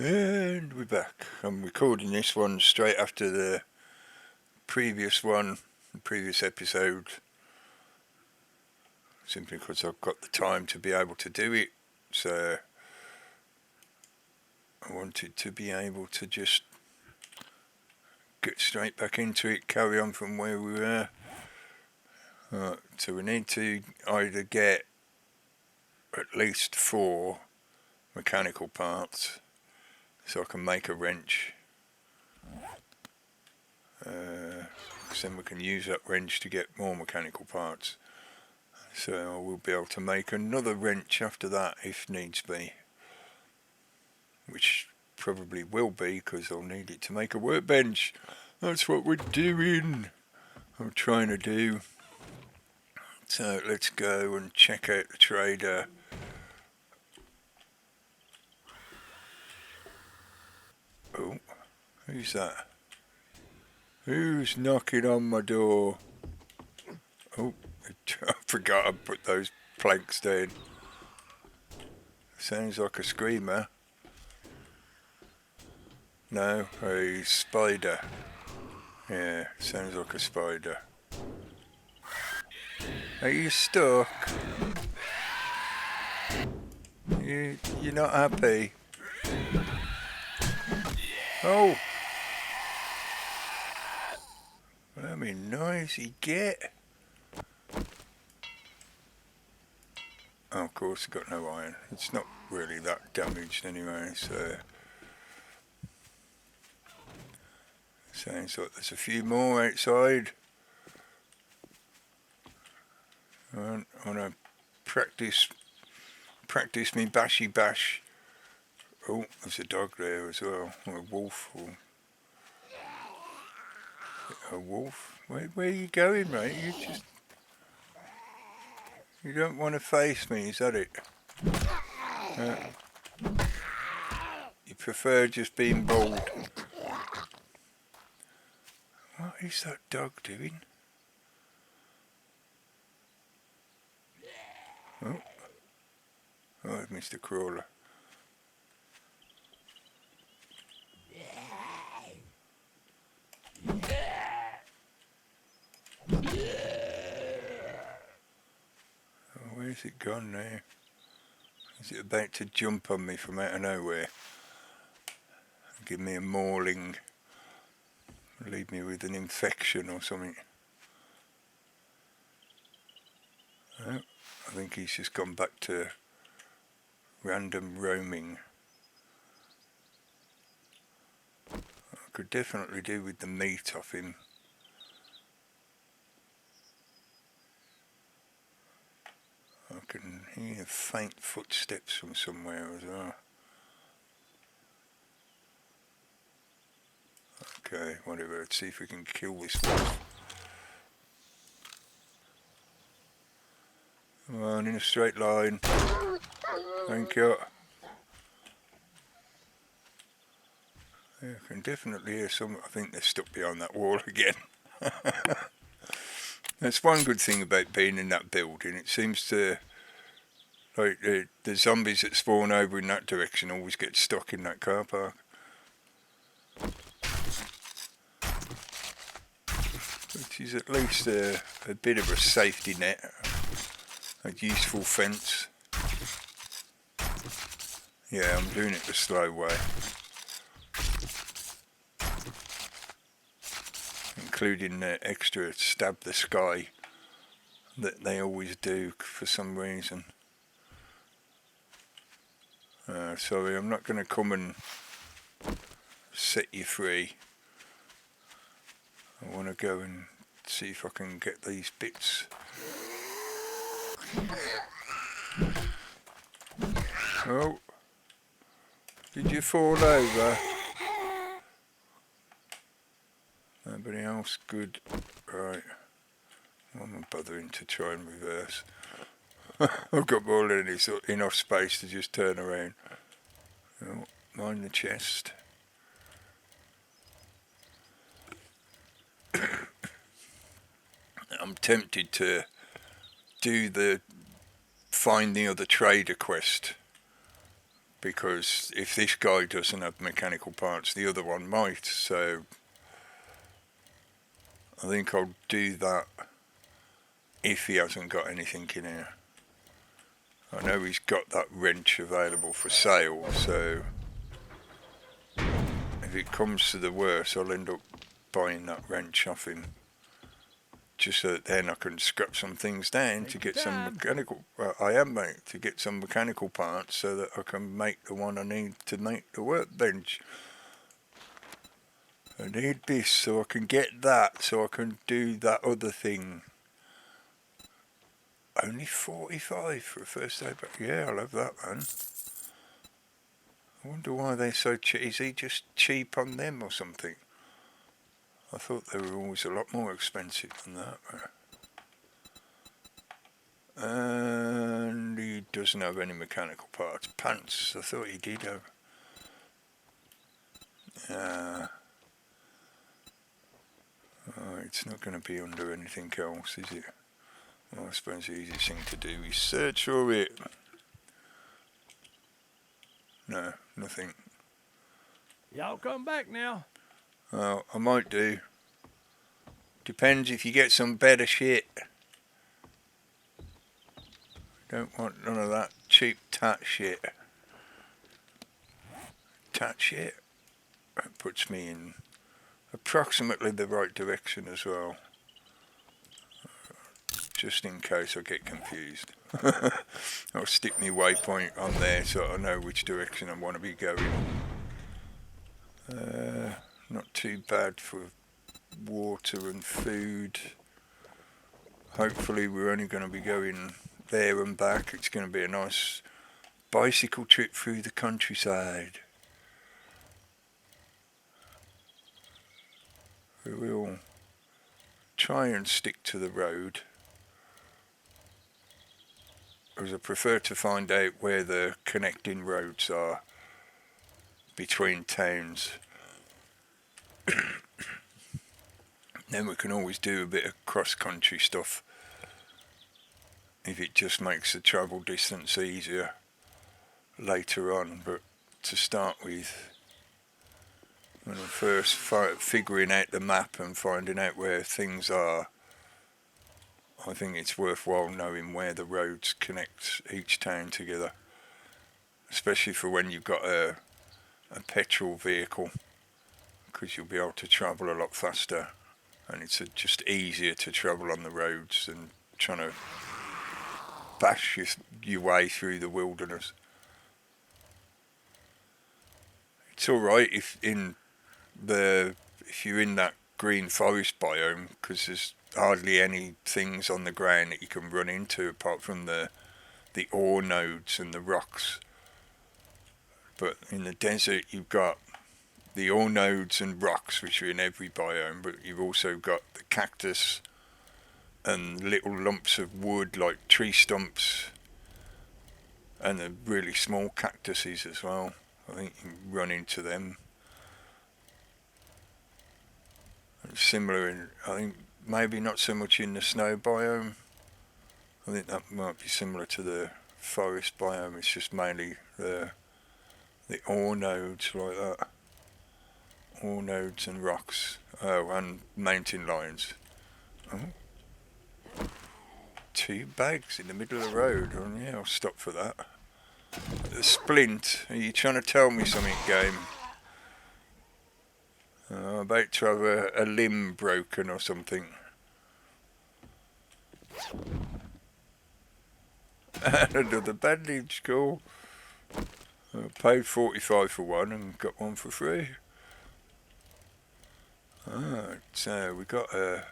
And we're back. I'm recording this one straight after the previous one, the previous episode, simply because I've got the time to be able to do it. So I wanted to be able to just get straight back into it, carry on from where we were. So we need to either get at least 4 mechanical parts so I can make a wrench. Then we can use that wrench to get more mechanical parts. So I will be able to make another wrench after that if needs be. Which probably will be, because I'll need it to make a workbench. That's what we're doing. I'm trying to do. So let's go and check out the trader. Oh, who's that? Who's knocking on my door? Oh, I forgot I put those planks down. Sounds like a screamer. No, a spider. Yeah, sounds like a spider. Are you stuck? You're not happy? Oh! I mean, noisy get. Oh, of course, I've got no iron. It's not really that damaged anyway, so... Sounds like there's a few more outside. I want to practice me bashy bash. Oh, there's a dog there as well, or a wolf, or... A wolf? Where are you going, mate? You don't want to face me, is that it? You prefer just being bold. What is that dog doing? Oh, Mr. Crawler. Oh, where's it gone now? Is it about to jump on me from out of nowhere? Give me a mauling. Leave me with an infection or something. Oh, I think he's just gone back to random roaming. I could definitely do with the meat off him. I can hear faint footsteps from somewhere as well. Okay, whatever, let's see if we can kill this wolf. Come on, in a straight line. Thank you. Yeah, I can definitely hear some. I think they're stuck behind that wall again. That's one good thing about being in that building. It seems to, like, the zombies that spawn over in that direction always get stuck in that car park. Which is at least a bit of a safety net, a useful fence. Yeah, I'm doing it the slow way. Including the extra stab the sky that they always do for some reason. Sorry, I'm not going to come and set you free. I want to go and see if I can get these bits. Oh, did you fall over? Nobody else? Good. Right. I'm not bothering to try and reverse. I've got more than enough space to just turn around. Oh, mind the chest. I'm tempted to do the find the other trader quest, because if this guy doesn't have mechanical parts, the other one might. So I think I'll do that if he hasn't got anything in here. I know he's got that wrench available for sale, so if it comes to the worst, I'll end up buying that wrench off him, just so that then I can scrap some things down to get some mechanical. Well, I am, mate, to get some mechanical parts so that I can make the one I need to make the workbench. I need this so I can get that, so I can do that other thing. Only 45 for a first aid bag. Yeah, I love that, man. I wonder why they're so cheap. Is he just cheap on them or something? I thought they were always a lot more expensive than that. And he doesn't have any mechanical parts. Pants, I thought he did have. Oh, it's not going to be under anything else, is it? Well, I suppose the easiest thing to do is search for it. No, nothing. Y'all come back now. Oh, I might do. Depends if you get some better shit. Don't want none of that cheap tat shit. Tat shit. That puts me in approximately the right direction as well. Just in case I get confused. I'll stick my waypoint on there so I know which direction I want to be going. Not too bad for water and food. Hopefully we're only going to be going there and back. It's going to be a nice bicycle trip through the countryside. We will try and stick to the road, as I prefer to find out where the connecting roads are between towns. Then we can always do a bit of cross-country stuff if it just makes the travel distance easier later on. But to start with, when I'm first figuring out the map and finding out where things are, I think it's worthwhile knowing where the roads connect each town together, especially for when you've got a petrol vehicle, because you'll be able to travel a lot faster, and it's just easier to travel on the roads than trying to bash your way through the wilderness. It's alright if you're in that green forest biome, because there's hardly any things on the ground that you can run into apart from the ore nodes and the rocks. But in the desert you've got the ore nodes and rocks, which are in every biome, but you've also got the cactus and little lumps of wood like tree stumps, and the really small cactuses as well. I think you can run into them. It's similar in, I think, maybe not so much in the snow biome. I think that might be similar to the forest biome. It's just mainly the ore nodes like that. Ore nodes and rocks. Oh, and mountain lions. Oh. 2 bags in the middle of the road. Oh, yeah, I'll stop for that. The splint. Are you trying to tell me something, game? I'm about to have a limb broken or something. And another bandage, cool. I paid 45 for one and got one for free. So we got a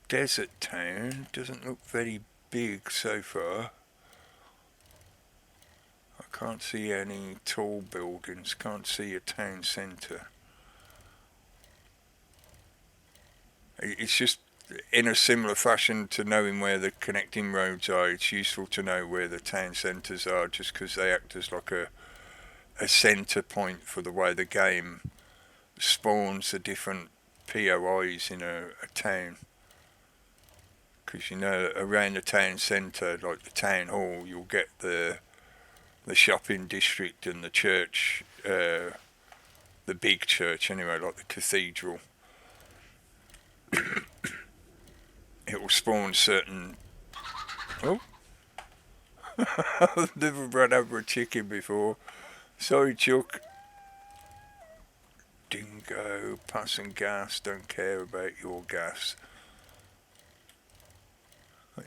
desert town. Doesn't look very big so far. I can't see any tall buildings, can't see a town centre. It's just in a similar fashion to knowing where the connecting roads are. It's useful to know where the town centres are, just because they act as like a centre point for the way the game spawns the different POIs in a town. Because you know, around the town centre, like the town hall, you'll get the the shopping district and the church, the big church anyway, like the cathedral. It will spawn certain... Oh! I've never run over a chicken before. Sorry, Chuck. Dingo, passing gas, don't care about your gas.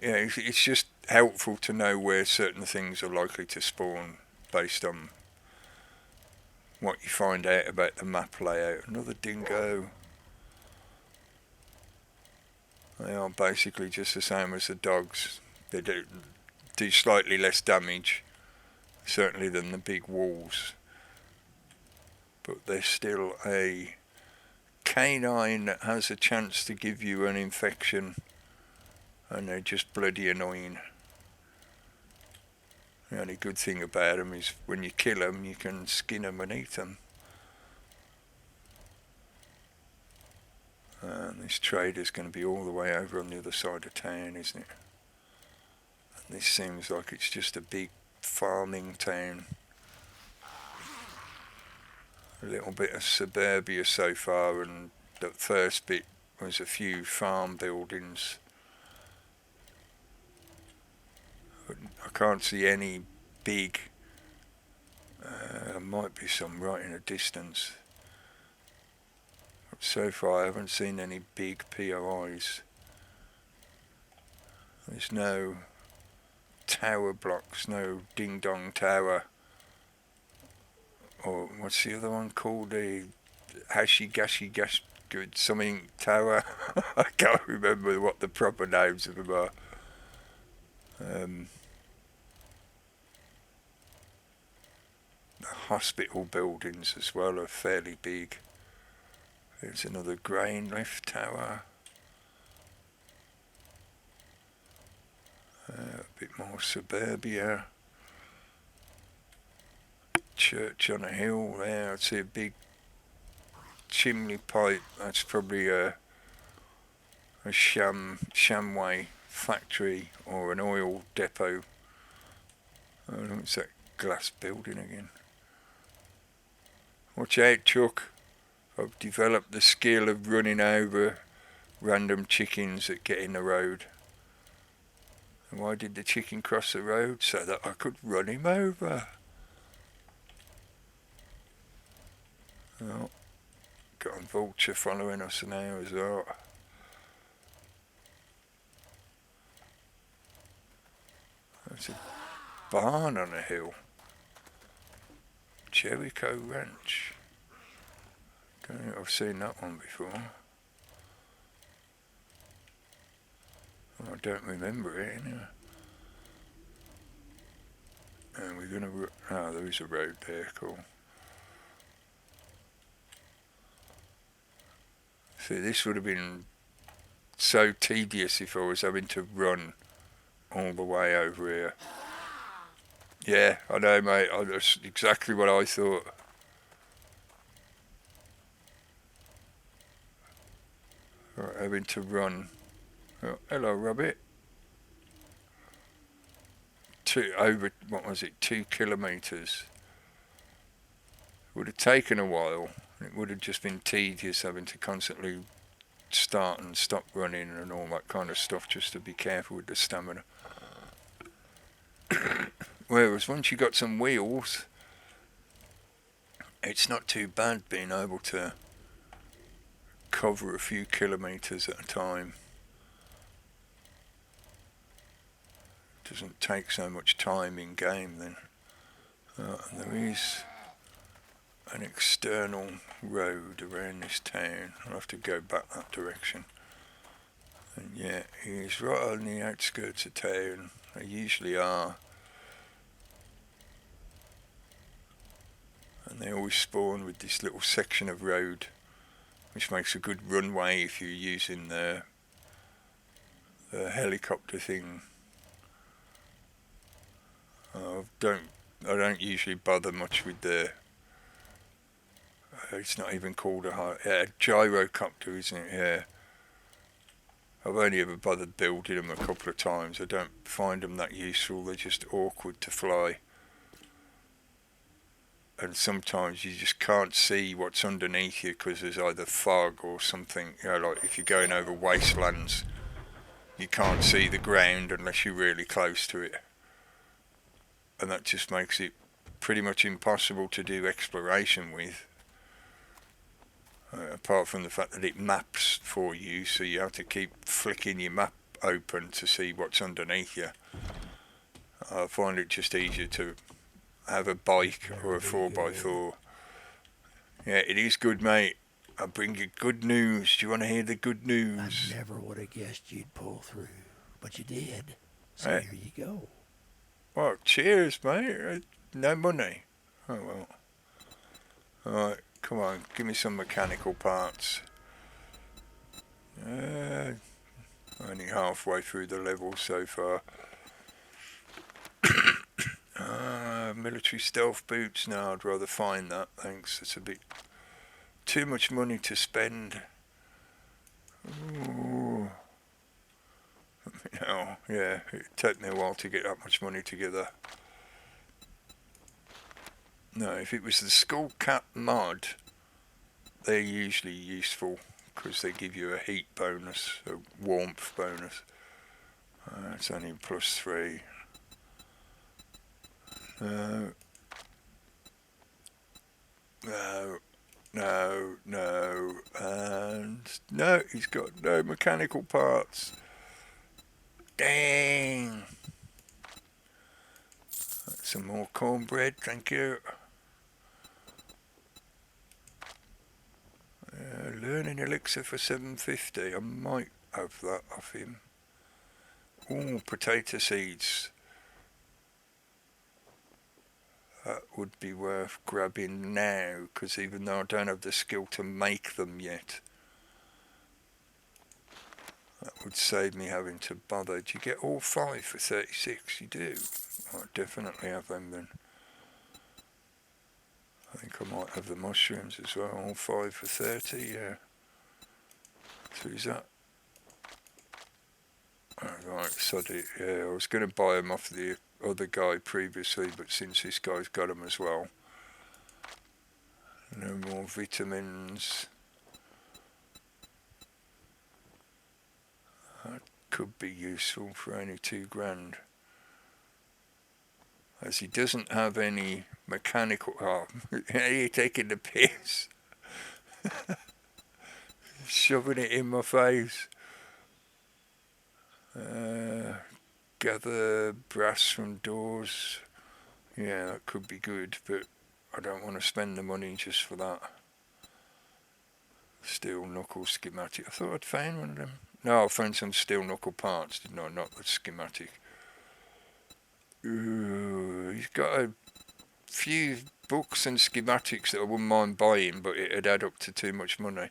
Yeah, it's just helpful to know where certain things are likely to spawn based on what you find out about the map layout. Another dingo. They are basically just the same as the dogs. They do slightly less damage, certainly, than the big wolves. But they're still a canine that has a chance to give you an infection, and they're just bloody annoying. The only good thing about them is when you kill them, you can skin them and eat them. And this trader's going to be all the way over on the other side of town, isn't it? And this seems like it's just a big farming town. A little bit of suburbia so far, and the first bit was a few farm buildings. I can't see any big, there might be some right in the distance. But so far I haven't seen any big POIs. There's no tower blocks, no Ding Dong Tower. Or what's the other one called? The Hashi Gash Good something Tower. I can't remember what the proper names of them are. The hospital buildings as well are fairly big. There's another grain lift tower. A bit more suburbia. Church on a hill there. I'd see a big chimney pipe. That's probably a Shamway factory or an oil depot. Oh, it's that glass building again. Watch out, Chuck. I've developed the skill of running over random chickens that get in the road. And why did the chicken cross the road? So that I could run him over. Oh, got a vulture following us now as well. There's a barn on a hill. Jericho Ranch. Don't think I've seen that one before. I don't remember it anyway. And we're gonna... Oh, there is a road there, cool. See, this would have been so tedious if I was having to run all the way over here. Yeah, I know, mate. That's exactly what I thought. Right, having to run. Oh, hello, Rabbit. What was it, 2 kilometres. Would have taken a while. It would have just been tedious having to constantly start and stop running and all that kind of stuff just to be careful with the stamina. Whereas once you got some wheels, it's not too bad being able to cover a few kilometres at a time. It doesn't take so much time in game then. And there is an external road around this town. I'll have to go back that direction. And yeah, he's right on the outskirts of town. They usually are. And they always spawn with this little section of road, which makes a good runway if you're using the helicopter thing. I don't usually bother much with the... it's not even called a gyrocopter, isn't it? Yeah. I've only ever bothered building them a couple of times. I don't find them that useful. They're just awkward to fly. and sometimes you just can't see what's underneath you because there's either fog or something. You know, like if you're going over wastelands, you can't see the ground unless you're really close to it, and that just makes it pretty much impossible to do exploration with. Apart from the fact that it maps for you, so you have to keep flicking your map open to see what's underneath you. I find it just easier to have a bike or a 4x4. Yeah, it is good, mate. I bring you good news. Do you want to hear the good news? I never would have guessed you'd pull through, but you did. So Hey. here you go. Well, cheers, mate. No money. Oh, well. Alright, come on. Give me some mechanical parts. Only halfway through the level so far. Military stealth boots. No, I'd rather find that, thanks. It's a bit too much money to spend. Ooh. Oh, yeah, it'd take me a while to get that much money together. No, if it was the skull cap mod, they're usually useful because they give you a heat bonus, a warmth bonus. It's only +3. No, and no, he's got no mechanical parts. Dang. Some more cornbread, thank you. Learning elixir for 750. I might have that off him. Ooh, potato seeds. That would be worth grabbing now, because even though I don't have the skill to make them yet, that would save me having to bother. Do you get all 5 for 36? You do. I'll definitely have them then. I think I might have the mushrooms as well, all 5 for 30, yeah. So is that... Oh, right, soddy. Yeah, I was going to buy them off the other guy previously, but since this guy's got them as well. No more vitamins. That could be useful for only $2 grand. As he doesn't have any mechanical... Oh, you're taking the piss. Shoving it in my face. Gather brass from doors. Yeah, that could be good, but I don't want to spend the money just for that. Steel knuckle schematic. I thought I'd found one of them. No, I found some steel knuckle parts, didn't I? Not the schematic. Ooh, he's got a few books and schematics that I wouldn't mind buying, but it'd add up to too much money.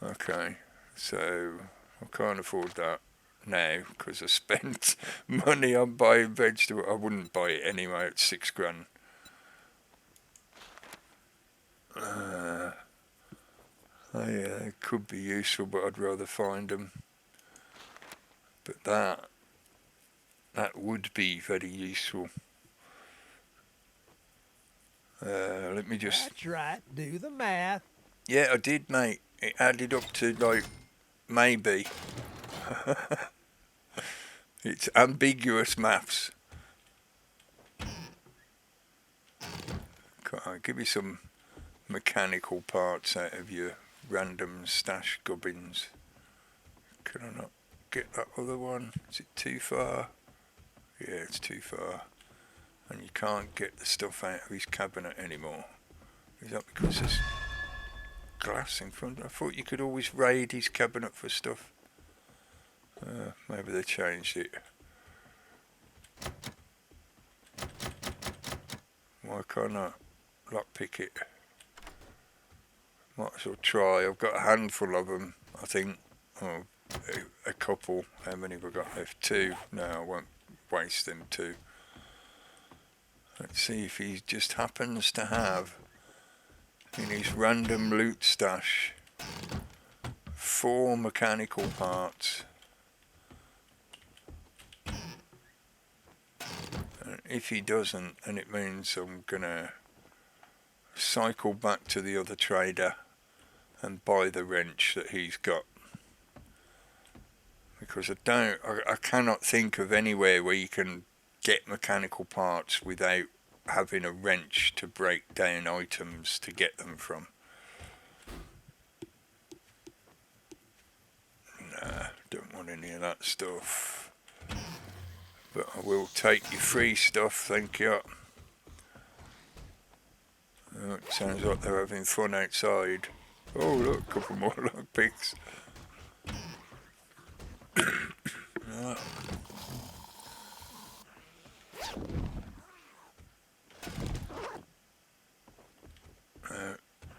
Okay, so I can't afford that now because I spent money on buying vegetables. I wouldn't buy it anyway at $6 grand. Oh yeah, it could be useful, but I'd rather find them. But that would be very useful. Let me just... That's right. Do the math. Yeah, I did, mate. It added up to, like, maybe. It's ambiguous maths. Come on, give me some mechanical parts out of your random stash gubbins. Can I not get that other one? Is it too far? Yeah, it's too far. And you can't get the stuff out of his cabinet anymore. Is that because there's glass in front? I thought you could always raid his cabinet for stuff. Maybe they changed it. Why can't I lockpick it? Might as well try. I've got a handful of them, I think. Oh, a couple. How many have I got left? 2. No, I won't waste them 2. Let's see if he just happens to have in his random loot stash 4 mechanical parts. And if he doesn't, then it means I'm gonna cycle back to the other trader and buy the wrench that he's got. Because I cannot think of anywhere where you can get mechanical parts without having a wrench to break down items to get them from. Nah, don't want any of that stuff. But I will take your free stuff, thank you. Oh, it sounds like they're having fun outside. Oh look, a couple more lockpicks. Right.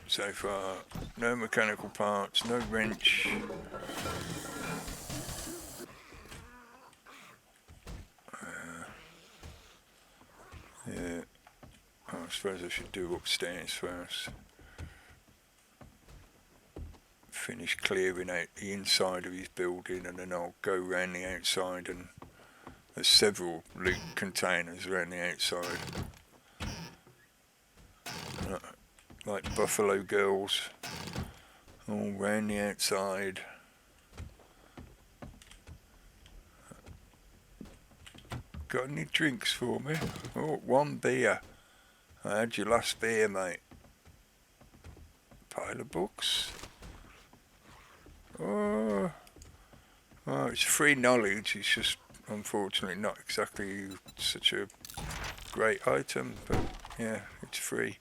So far, no mechanical parts, no wrench. Yeah, I suppose I should do upstairs first. Finish clearing out the inside of his building, and then I'll go round the outside, and there's several loot containers around the outside. Like buffalo girls, all round the outside. Got any drinks for me? Oh, one beer. I had your last beer, mate. Pile of books. Oh, it's free knowledge. It's just unfortunately not exactly such a great item, but yeah, it's free.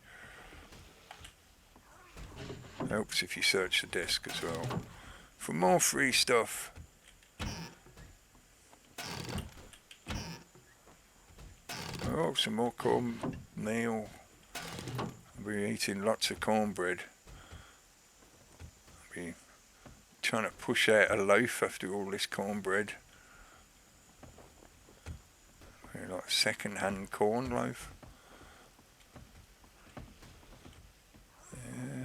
Helps if you search the desk as well for more free stuff. Oh, some more cornmeal. I'll be eating lots of cornbread. I'll be trying to push out a loaf after all this cornbread. Like a second-hand corn loaf. Yeah.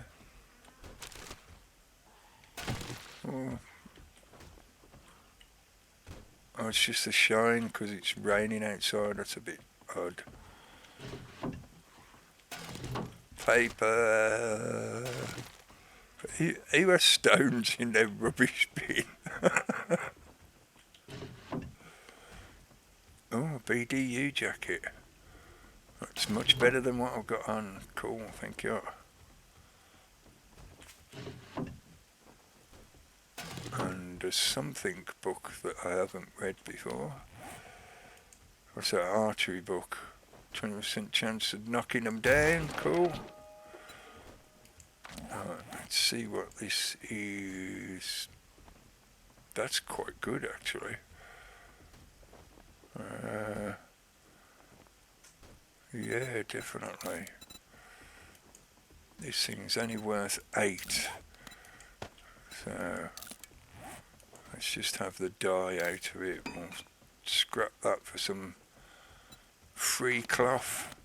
Oh, it's just a shine because it's raining outside. That's a bit odd. Paper. Who has stones in their rubbish bin? Oh, BDU jacket. That's much better than what I've got on. Cool, thank you. And there's something book that I haven't read before. What's that archery book? 20% chance of knocking them down. Cool. Let's see what this is. That's quite good actually. Yeah, definitely. This thing's only worth 8. So let's just have the dye out of it. We'll scrap that for some free cloth.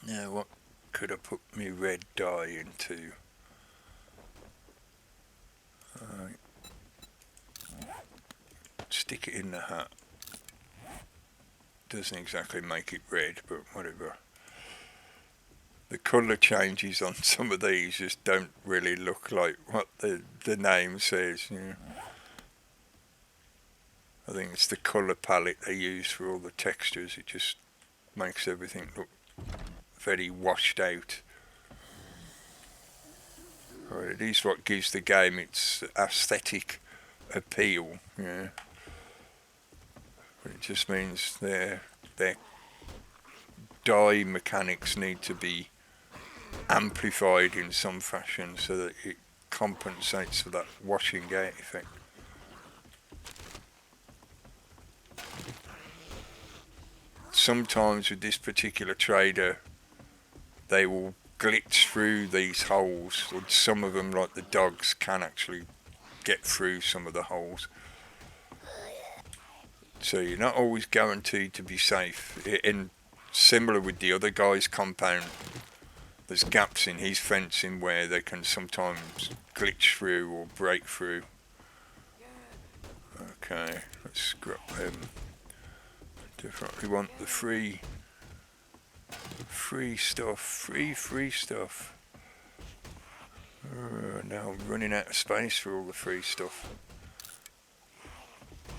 Now what could I put my red dye into? Stick it in the hat. Doesn't exactly make it red, but whatever. The colour changes on some of these just don't really look like what the name says. You know. I think it's the colour palette they use for all the textures. It just makes everything look very washed out. Right, it is what gives the game its aesthetic appeal. Yeah. But it just means their dye mechanics need to be amplified in some fashion so that it compensates for that washing out effect. Sometimes with this particular trader they will glitch through these holes, or some of them, like the dogs, can actually get through some of the holes. So you're not always guaranteed to be safe. And similar with the other guy's compound, there's gaps in his fencing where they can sometimes glitch through or break through. Okay, let's scrap them. Definitely want the free free stuff, free stuff. Now I'm running out of space for all the free stuff.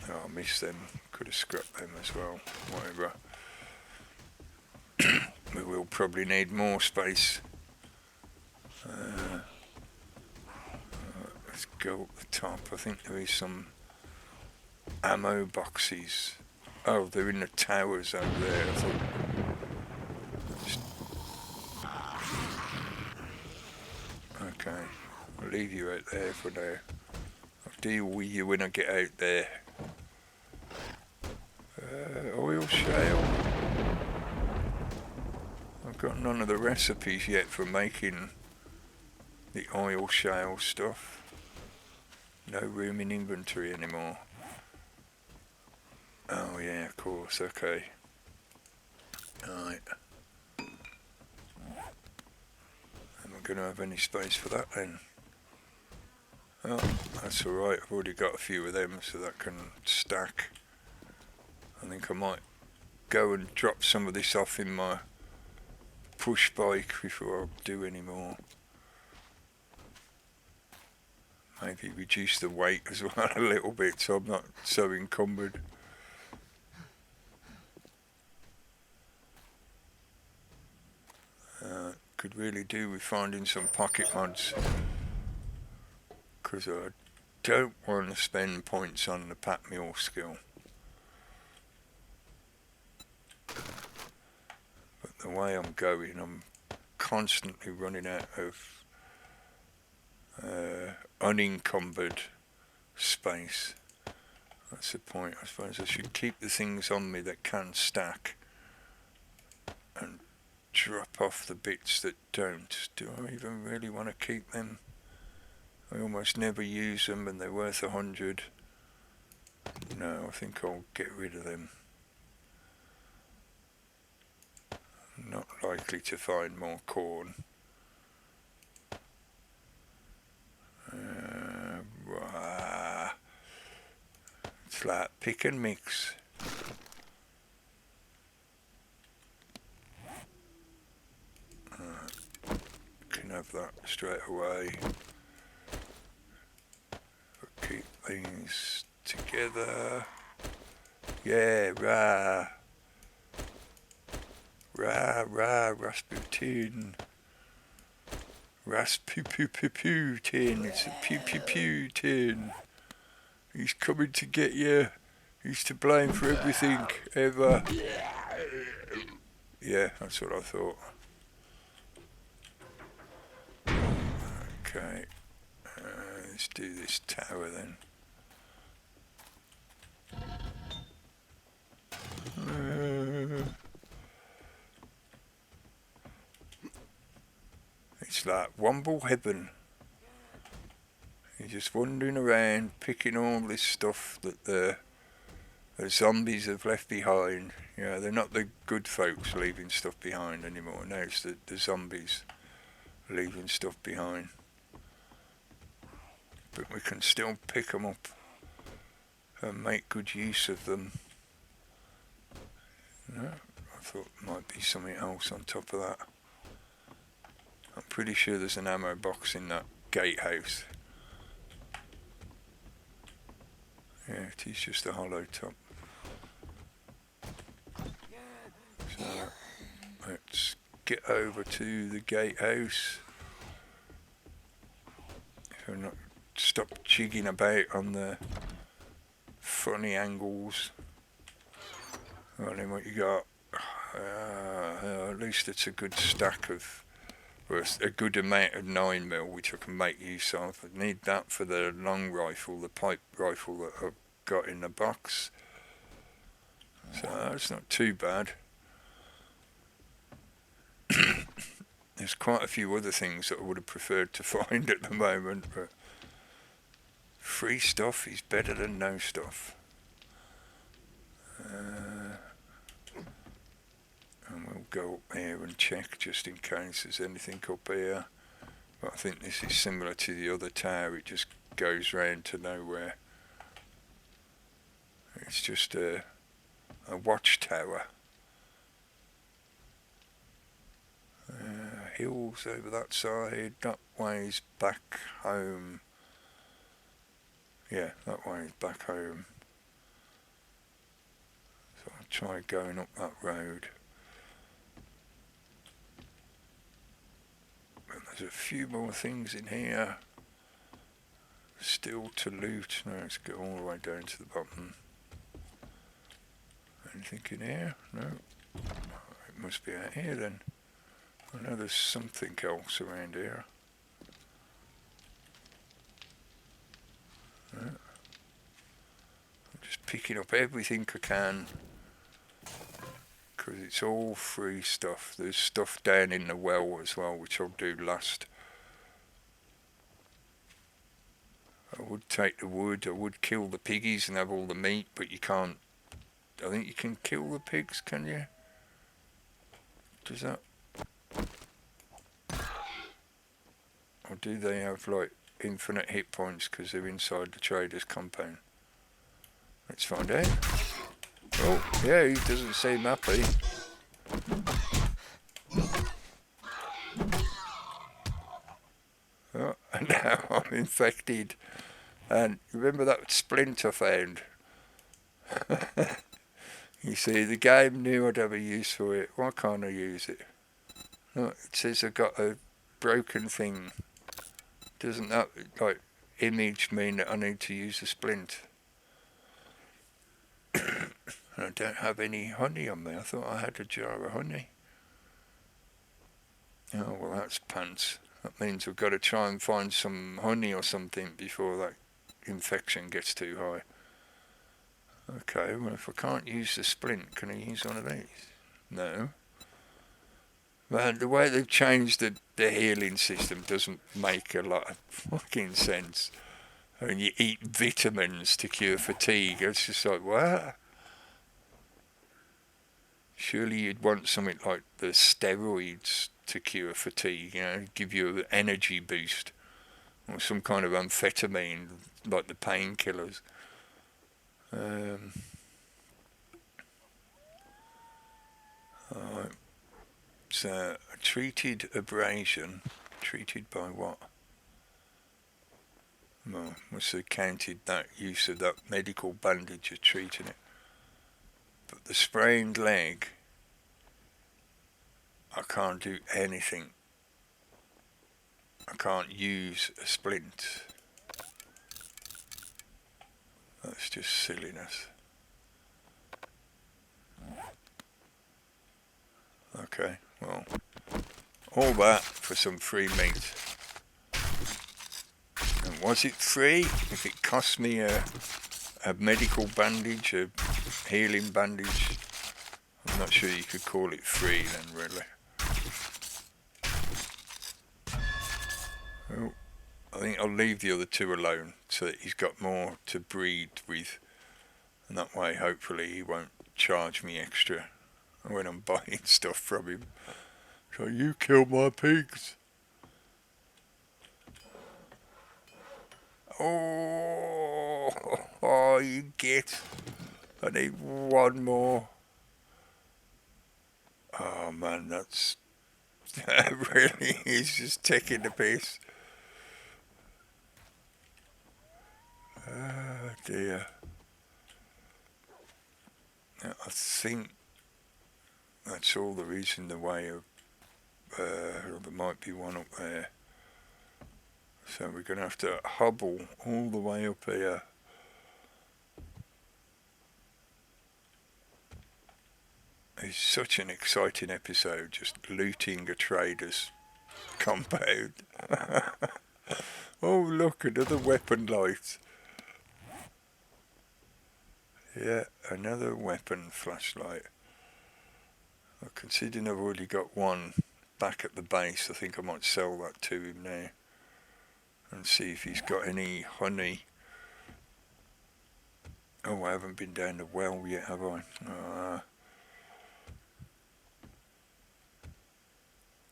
Oh, I missed them. Could have scrapped them as well. Whatever. We will probably need more space. Let's go up the top. I think there is some ammo boxes. Oh, they're in the towers over there. I thought. Okay, I'll leave you out there for now. I'll deal with you when I get out there. Oil shale. I've got none of the recipes yet for making the oil shale stuff. No room in inventory anymore. Oh yeah, of course, okay. Alright. Am I going to have any space for that then? Oh, that's alright, I've already got a few of them so that can stack. I think I might go and drop some of this off in my push bike before I do any more. Maybe reduce the weight as well a little bit so I'm not so encumbered. Could really do with finding some pocket mods, because I don't want to spend points on the pack mule skill. But the way I'm going, I'm constantly running out of unencumbered space. That's the point. I suppose I should keep the things on me that can stack and drop off the bits that don't. Do I even really want to keep them? I almost never use them and they're worth 100. No, I think I'll get rid of them. I'm not likely to find more corn. It's like pick and mix. Can have that straight away. Keep things together. Yeah, Rasputin. Rasputin. It's a Putin. He's coming to get you. He's to blame for everything ever. Yeah, that's what I thought. Okay, let's do this tower then. It's like Womble Heaven. You're just wandering around, picking all this stuff that the zombies have left behind. You know, they're not the good folks leaving stuff behind anymore. Now it's the zombies leaving stuff behind. But we can still pick them up and make good use of them. No, I thought there might be something else on top of that. I'm pretty sure there's an ammo box in that gatehouse. Yeah, it is just a hollow top. So let's get over to the gatehouse. If I'm not stop jigging about on the funny angles. Well, then what you got? At least it's a good stack of, or a good amount of 9mm, which I can make use of. I need that for the long rifle, the pipe rifle that I've got in the box. So that's not too bad. There's quite a few other things that I would have preferred to find at the moment, but free stuff is better than no stuff. And we'll go up here and check just in case there's anything up here. But I think this is similar to the other tower, it just goes round to nowhere. It's just a watchtower. hills over that side. That way's back home. Yeah, that way is back home. So I'll try going up that road. And there's a few more things in here still to loot. Now let's go all the way down to the bottom. Anything in here? No. It must be out here then. I know there's something else around here. No. I'm just picking up everything I can, because it's all free stuff. There's stuff down in the well as well, which I'll do last. I would take the wood, I would kill the piggies and have all the meat, but you can't. I think you can kill the pigs, can you? Does that? Or do they have like infinite hit points because they're inside the trader's compound? Let's find out. Oh, yeah, he doesn't seem happy. Oh, and now I'm infected. And remember that splint I found? You see, the game knew I'd have a use for it. Why can't I use it? Oh, it says I got a broken thing. Doesn't that, like, image mean that I need to use a splint? And I don't have any honey on me. I thought I had a jar of honey. Oh, well, that's pants. That means we've got to try and find some honey or something before that infection gets too high. Okay, well, if I can't use the splint, can I use one of these? No. Well, the way they've changed the healing system doesn't make a lot of fucking sense. I mean, you eat vitamins to cure fatigue. It's just like, what? Surely you'd want something like the steroids to cure fatigue, you know, give you an energy boost. Or some kind of amphetamine, like the painkillers. Alright. So, a treated abrasion. Treated by what? Well, must have counted that use of that medical bandage as treating it. But the sprained leg, I can't do anything. I can't use a splint. That's just silliness. Okay, well, all that for some free meat. And was it free? If it cost me a medical bandage, a healing bandage, I'm not sure you could call it free then, really. Oh, I think I'll leave the other two alone so that he's got more to breed with, and that way hopefully he won't charge me extra when I'm buying stuff from him. So you killed my pigs. Oh, you get. I need one more. Oh man, that really is just taking the piss. Oh dear. Now, I think that's all there is in the way of. There might be one up there. So we're going to have to hobble all the way up here. It's such an exciting episode, just looting a trader's compound. Oh look, another weapon light. Yeah, another weapon flashlight. Considering I've already got one back at the base, I think I might sell that to him now. And see if he's got any honey. Oh, I haven't been down the well yet, have I?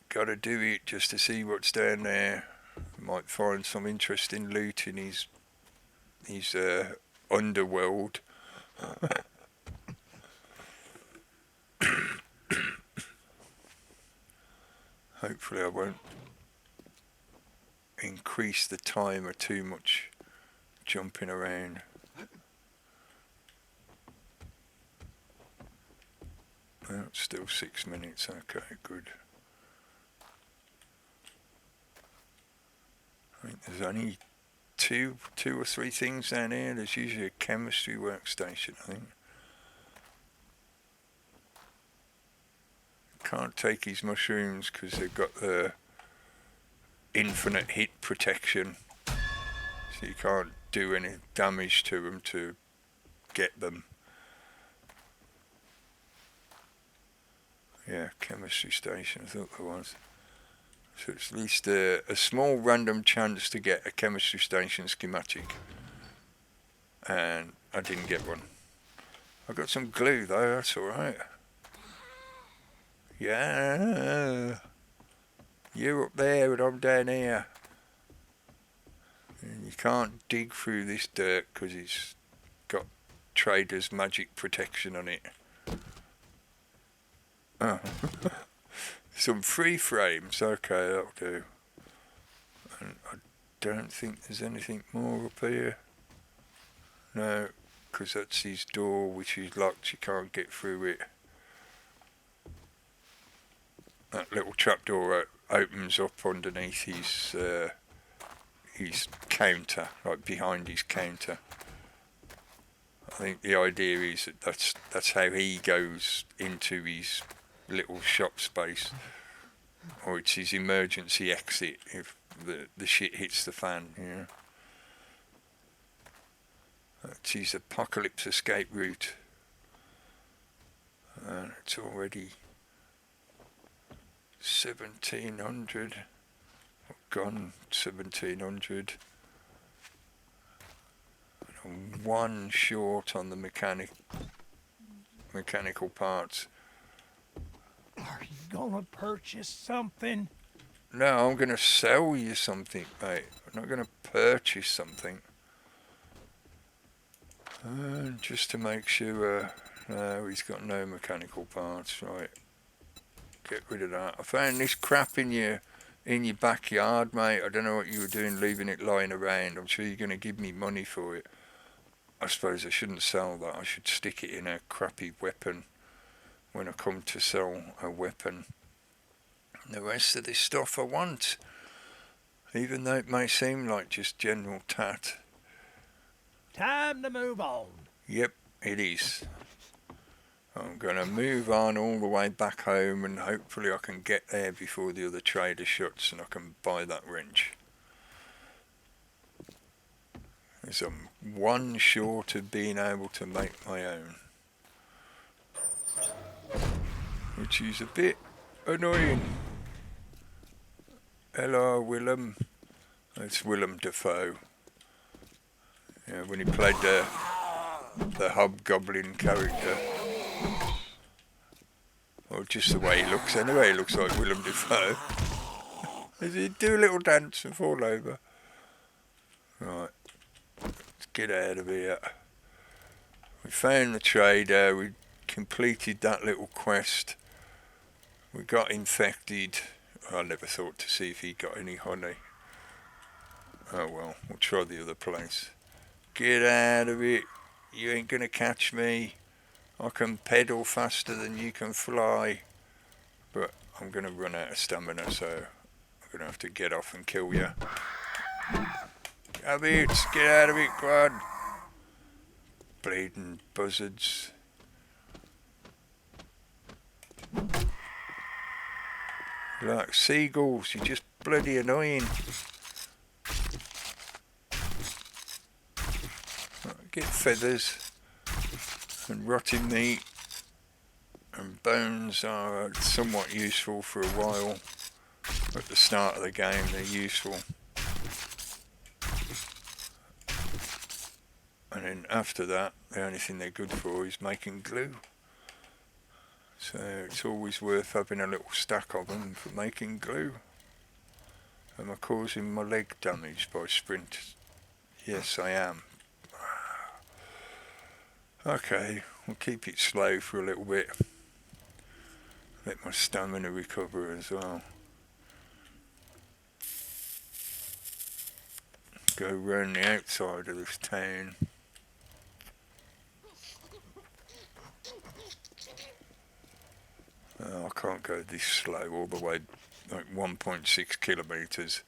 Gotta do it just to see what's down there. Might find some interesting loot in his underworld. Hopefully I won't increase the timer too much jumping around. Well, it's still 6 minutes. Okay, good. I think there's only two or three things down here. There's usually a chemistry workstation, I think. Can't take his mushrooms because they've got the infinite hit protection, so you can't do any damage to them to get them. Yeah, chemistry station, I thought there was. So it's at least a small random chance to get a chemistry station schematic, and I didn't get one. I got some glue though, that's alright. Yeah, you're up there and I'm down here. And you can't dig through this dirt because it's got Trader's magic protection on it. Oh. Some free frames, okay, that'll do. And I don't think there's anything more up here. No, because that's his door, which is locked, you can't get through it. That little trapdoor opens up underneath his counter, like behind his counter. I think the idea is that that's how he goes into his little shop space, or it's his emergency exit if the shit hits the fan, you know. That's his apocalypse escape route. And it's already 1700. Gone 1700. And one short on the mechanical parts. Are you gonna purchase something? No, I'm gonna sell you something, mate. I'm not gonna purchase something. Just to make sure. No, he's got no mechanical parts. Right. Get rid of that. I found this crap in your backyard, mate. I don't know what you were doing leaving it lying around. I'm sure you're going to give me money for it. I suppose I shouldn't sell that. I should stick it in a crappy weapon when I come to sell a weapon. And the rest of this stuff I want, even though it may seem like just general tat. Time to move on. Yep, it is. I'm going to move on all the way back home, and hopefully I can get there before the other trader shuts and I can buy that wrench. As I'm one short of being able to make my own, which is a bit annoying. Hello, Willem. It's Willem Dafoe. Yeah, when he played the hobgoblin character. Or just the way he looks. Anyway, he looks like Willem Dafoe. Does he do a little dance and fall over? Right. Let's get out of here. We found the trader. We completed that little quest. We got infected. I never thought to see if he got any honey. Oh well, we'll try the other place. Get out of it. You ain't gonna catch me. I can pedal faster than you can fly. But I'm gonna run out of stamina, so I'm gonna have to get off and kill you. Have it, get out of it, quad. Bleeding buzzards. Like seagulls, you're just bloody annoying. Get feathers and rotting meat and bones are somewhat useful for a while. At the start of the game they're useful. And then after that the only thing they're good for is making glue. So it's always worth having a little stack of them for making glue. Am I causing my leg damage by sprint? Yes, I am. Okay, we'll keep it slow for a little bit. Let my stamina recover as well. go round the outside of this town. Oh, I can't go this slow all the way, like 1.6 kilometres.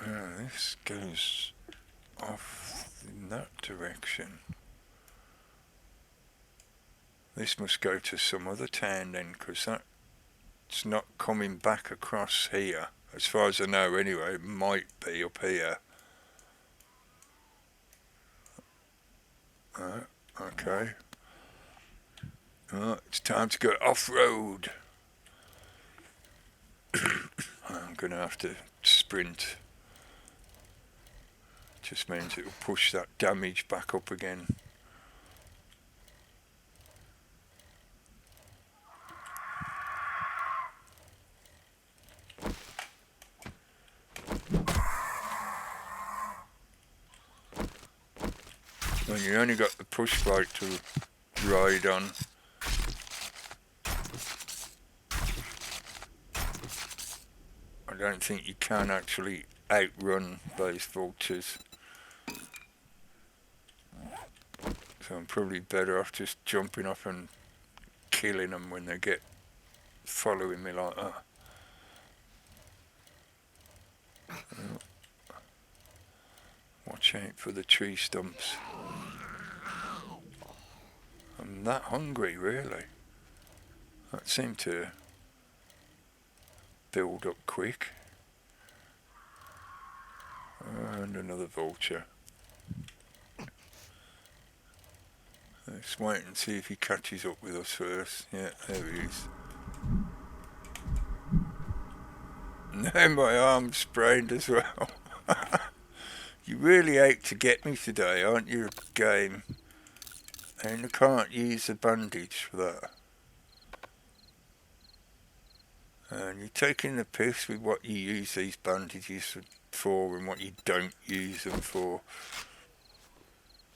This goes off in that direction. This must go to some other town then, because that's not coming back across here. As far as I know anyway, it might be up here. Okay. It's time to go off-road. I'm going to have to sprint. Just means it will push that damage back up again. When you only got the push bike to ride on, I don't think you can actually outrun those vultures. So I'm probably better off just jumping off and killing them when they get following me like that. Watch out for the tree stumps. I'm that hungry, really. That seemed to build up quick. And another vulture. Let's wait and see if he catches up with us first. Yeah, there he is. Now my arm's sprained as well. You really out to get me today, aren't you, game? And I can't use a bandage for that. And you're taking the piss with what you use these bandages for and what you don't use them for.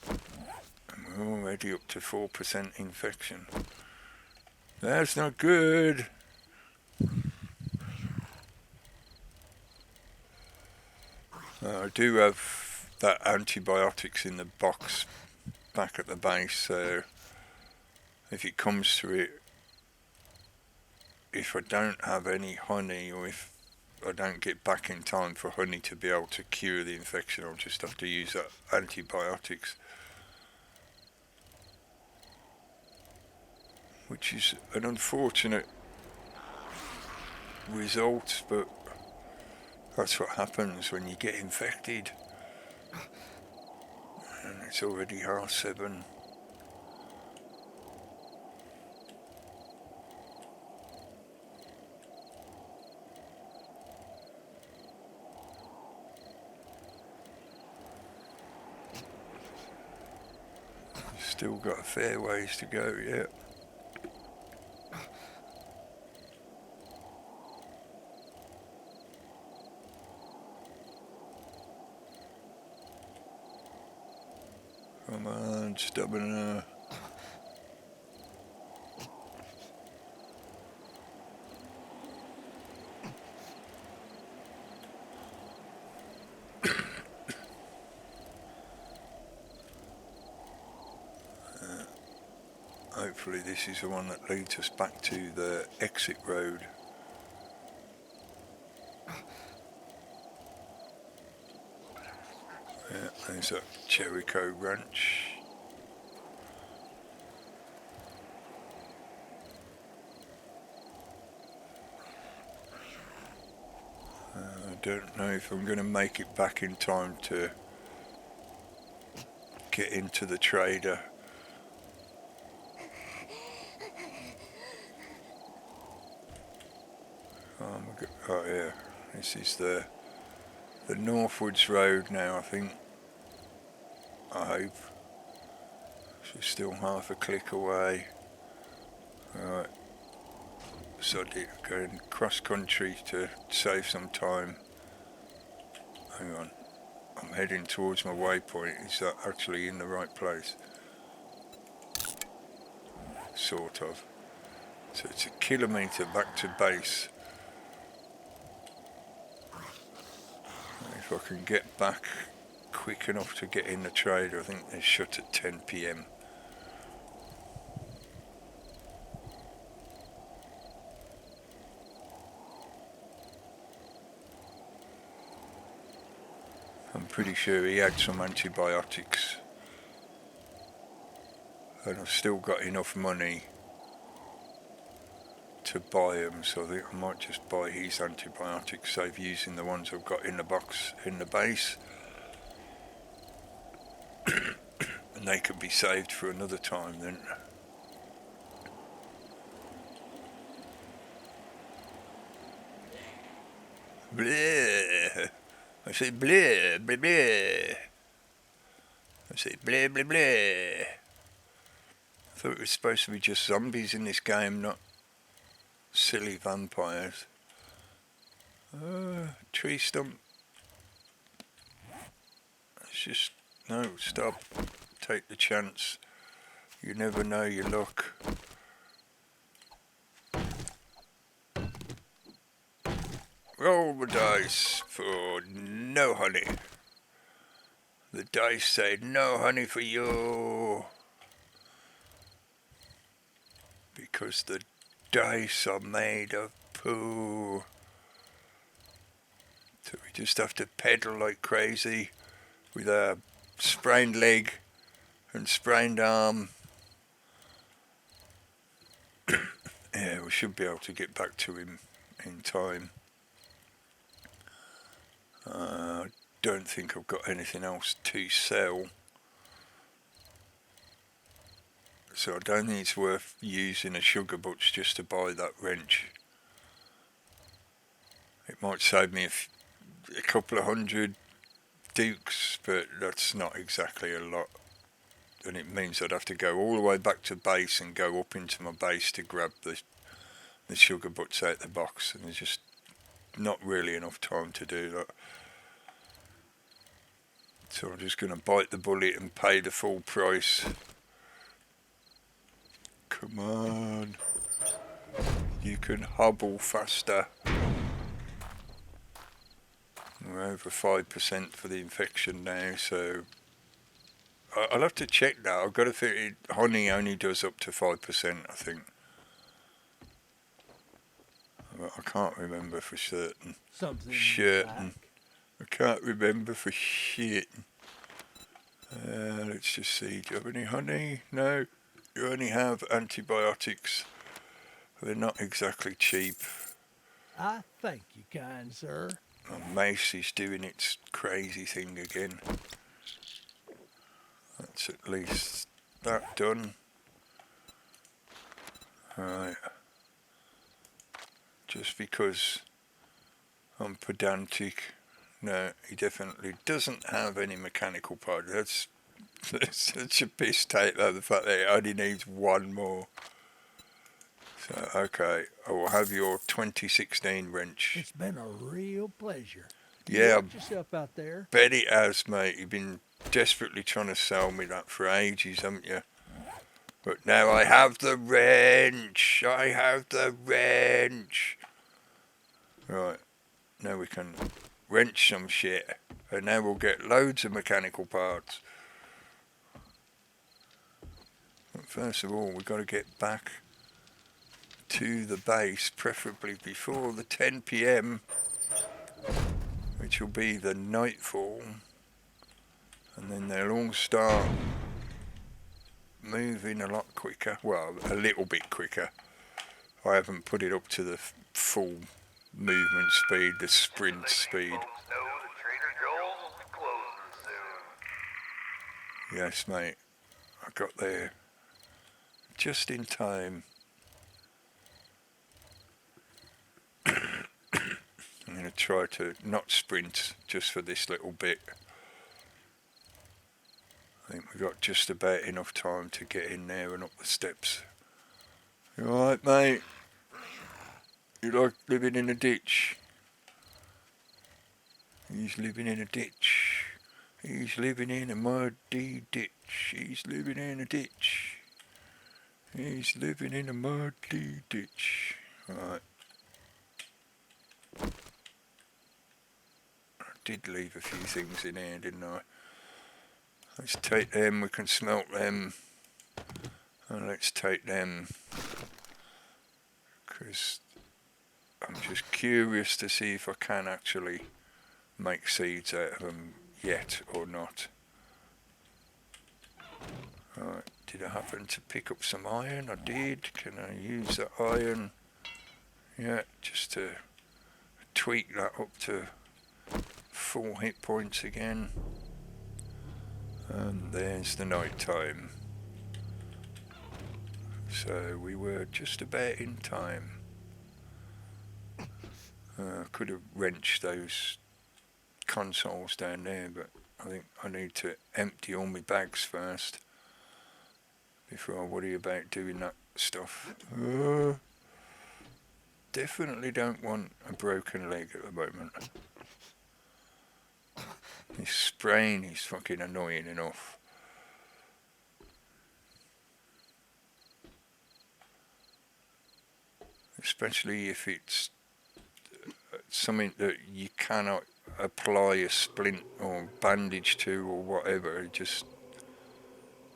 And we're already up to 4% infection. That's not good. I do have that antibiotics in the box back at the base, so if it comes to it, if I don't have any honey, or if I don't get back in time for honey to be able to cure the infection, I'll just have to use that antibiotics, which is an unfortunate result, but that's what happens when you get infected. And it's already 7:30. Still got a fair ways to go yet. Come on, stubborn. Hopefully this is the one that leads us back to the exit road. Yeah, there's that Jericho Ranch. I don't know if I'm going to make it back in time to get into the trader. Oh yeah, this is the Northwards Road now, I think. I hope. She's still half a click away. Alright, so going cross country to save some time. Hang on, I'm heading towards my waypoint. Is that actually in the right place? Sort of. So it's 1 kilometre back to base. If I can get back quick enough to get in the trade, I think they shut at 10 p.m. I'm pretty sure he had some antibiotics, and I've still got enough money to buy them, so I think I might just buy his antibiotics, save using the ones I've got in the box in the base, and they could be saved for another time then. Bleh. I say bleh, bleh, bleh. I say bleh, bleh, bleh. I thought it was supposed to be just zombies in this game, not silly vampires. Tree stump. It's just, no, stop. Take the chance. You never know your luck. Roll the dice for no honey. The dice say no honey for you. Because the dice are made of poo. So we just have to pedal like crazy with a sprained leg and sprained arm. Yeah, we should be able to get back to him in time. Don't think I've got anything else to sell. So I don't think it's worth using a sugar butch just to buy that wrench. It might save me a couple of hundred dukes, but that's not exactly a lot. And it means I'd have to go all the way back to base and go up into my base to grab the sugar butts out the box, and there's just not really enough time to do that. So I'm just going to bite the bullet and pay the full price. Come on. You can hobble faster. We're over 5% for the infection now, so I'll have to check that. I've got to think honey only does up to 5%, I think. I can't remember for certain. Something Certain. I can't remember for shit. Let's just see. Do you have any honey? No. You only have antibiotics. They're not exactly cheap. I thank you, kind sir. My mace is doing its crazy thing again. That's at least that done. Alright. Just because I'm pedantic. No, he definitely doesn't have any mechanical part. That's such a piss take though, the fact that it only needs one more. So, okay, I will have your 2016 wrench. It's been a real pleasure. Yeah, Watch yourself out there. Bet it has, mate. You've been desperately trying to sell me that for ages, haven't you? But now I have the wrench. I have the wrench. Right, now we can wrench some shit. And now we'll get loads of mechanical parts. But first of all, we've got to get back to the base, preferably before the 10 p.m, which will be the nightfall. And then they'll all start moving a lot quicker. Well, a little bit quicker. I haven't put it up to the full movement speed, the sprint speed. Yes, mate. I got there just in time. I'm going to try to not sprint just for this little bit. I think we've got just about enough time to get in there and up the steps. You alright, mate? You like living in a ditch? He's living in a ditch. He's living in a muddy ditch. He's living in a ditch. He's living in a muddy ditch. Alright. did leave a few things in here, didn't I? Let's take them, we can smelt them. And let's take them, because I'm just curious to see if I can actually make seeds out of them yet or not. Alright, did I happen to pick up some iron? I did. Can I use that iron? Yeah, just to tweak that up to full hit points again. And there's the night time. So we were just about in time. Could have wrenched those consoles down there, but I think I need to empty all my bags first before I worry about doing that stuff. Definitely don't want a broken leg at the moment. This sprain is fucking annoying enough. Especially if it's something that you cannot apply a splint or bandage to or whatever. It just,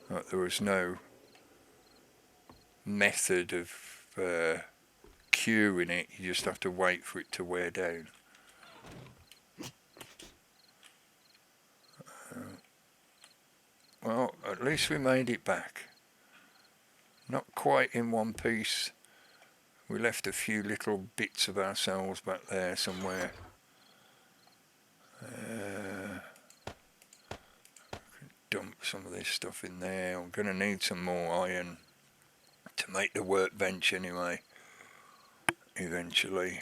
there was no method of curing it. You just have to wait for it to wear down. Well, at least we made it back. Not quite in one piece. We left a few little bits of ourselves back there somewhere. Dump some of this stuff in there. I'm going to need some more iron to make the workbench anyway, eventually.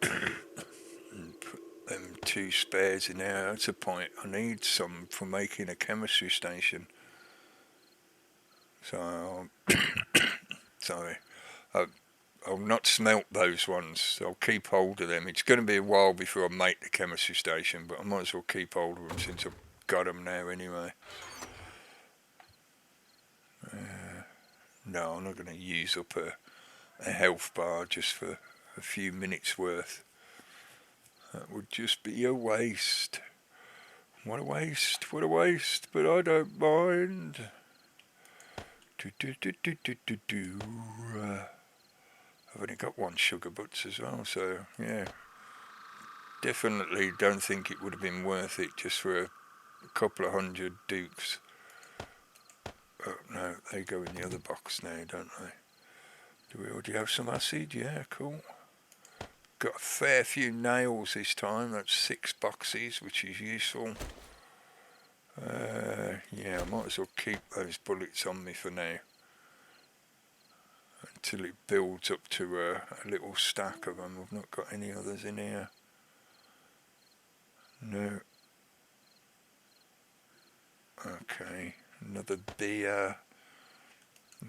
And put them 2 spares in there. That's a point. I need some for making a chemistry station. So, sorry. I'll not smelt those ones. I'll keep hold of them. It's going to be a while before I make the chemistry station, but I might as well keep hold of them since I've got them now anyway. No, I'm not going to use up a health bar just for a few minutes worth. That would just be a waste. What a waste, what a waste, but I don't mind. I've only got 1 sugar butts as well, so yeah. Definitely don't think it would have been worth it just for a couple of 100 dukes. Oh no, they go in the other box now, don't they? Do we already have some acid? Yeah, cool. Got a fair few nails this time. That's 6 boxes, which is useful. Yeah, I might as well keep those bullets on me for now, until it builds up to a little stack of them. I've not got any others in here. No. Okay, another beer.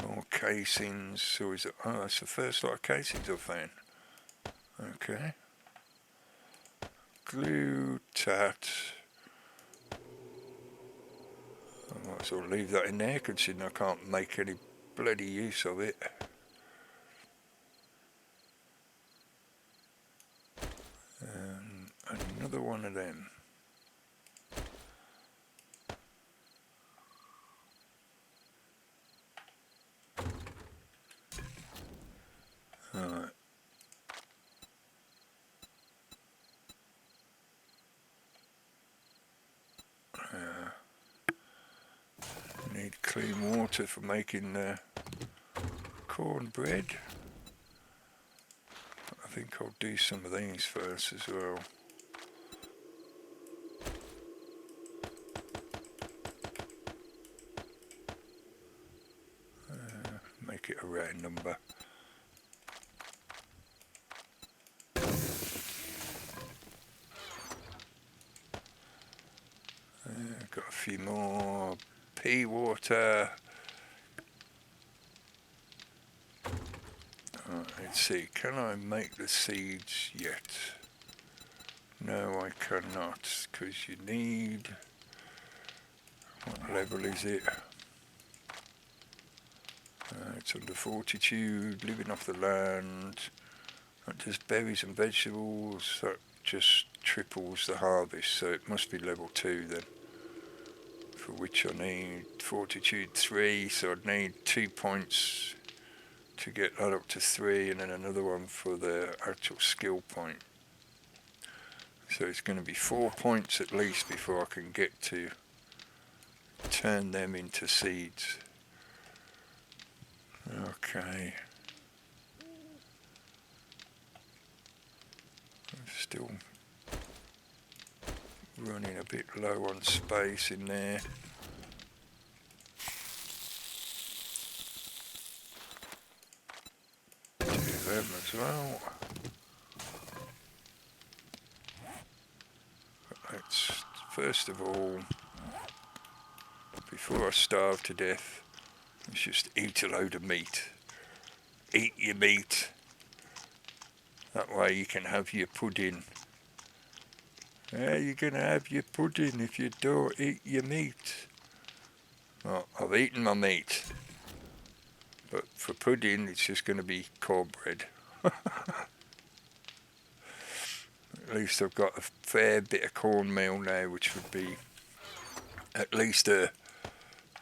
More casings. So is it? Oh, that's the first lot of casings I've found. Okay. Glue, tat. I might as well leave that in there, considering I can't make any bloody use of it. Another one of them. Alright. Need clean water for making cornbread. I think I'll do some of these first as well. Make it a round number. Got a few more pea water. Let's see, can I make the seeds yet? No, I cannot, because you need... What level is it? It's under fortitude, living off the land. That does berries and vegetables. That just triples the harvest, so it must be level 2 then. For which I need fortitude 3, so I'd need 2 points to get that up to 3, and then another one for the actual skill point. So it's going to be 4 points at least before I can get to turn them into seeds. Okay. I'm still running a bit low on space in there. Them as well. Let's first of all, before I starve to death, let's just eat a load of meat. Eat your meat. That way you can have your pudding. Yeah, you're gonna have your pudding if you don't eat your meat. Well, I've eaten my meat. But for pudding, it's just going to be cornbread. At least I've got a fair bit of cornmeal now, which would be at least a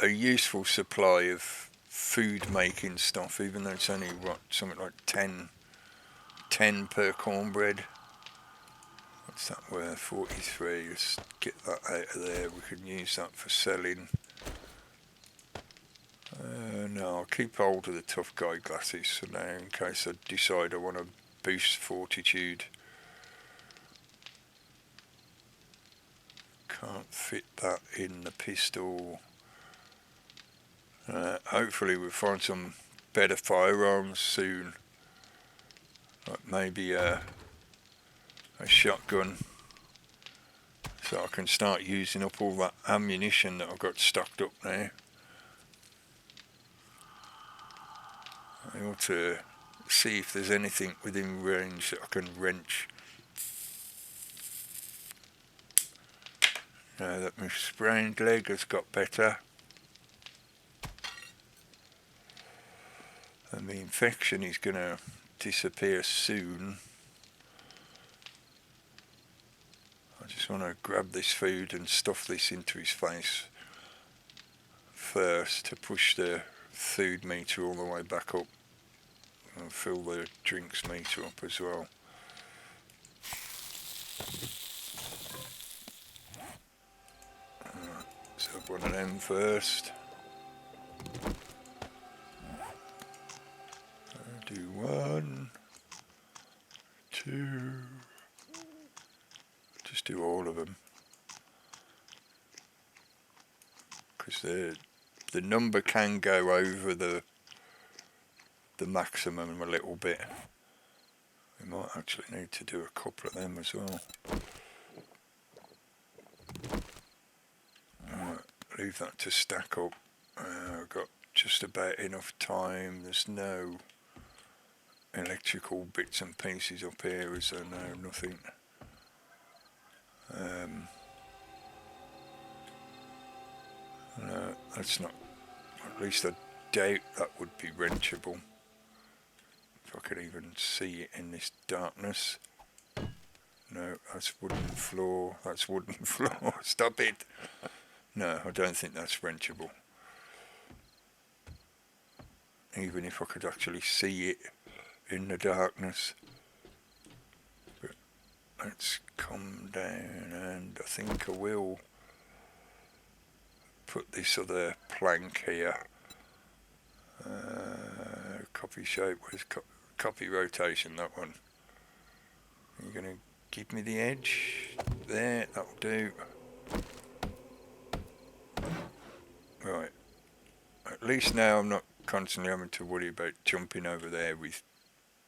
useful supply of food making stuff, even though it's only, what, something like 10 per cornbread. What's that worth? 43. Let's get that out of there. We can use that for selling. No, I'll keep hold of the tough guy glasses for now in case I decide I want to boost fortitude. Can't fit that in the pistol. Hopefully we'll find some better firearms soon. Like maybe a shotgun. So I can start using up all that ammunition that I've got stocked up now. I ought to see if there's anything within range that I can wrench. Now that my sprained leg has got better and the infection is going to disappear soon, I just want to grab this food and stuff this into his face first to push the food meter all the way back up. And fill the drinks meter up as well. So one of them first. I'll do 1, 2. Just do all of them. Because the number can go over the maximum a little bit. We might actually need to do a couple of them as well. Right, leave that to stack up. I've got just about enough time. There's no electrical bits and pieces up here, is there? No, nothing. No, that's not, at least I doubt that would be wrenchable. If I could even see it in this darkness. No, that's wooden floor. That's wooden floor. Stop it. No, I don't think that's wrenchable. Even if I could actually see it in the darkness. But let's come down, and I think I will put this other plank here. Copy shape. Where's copy rotation? That one. You're going to give me the edge there. That'll do. Right. At least now I'm not constantly having to worry about jumping over there with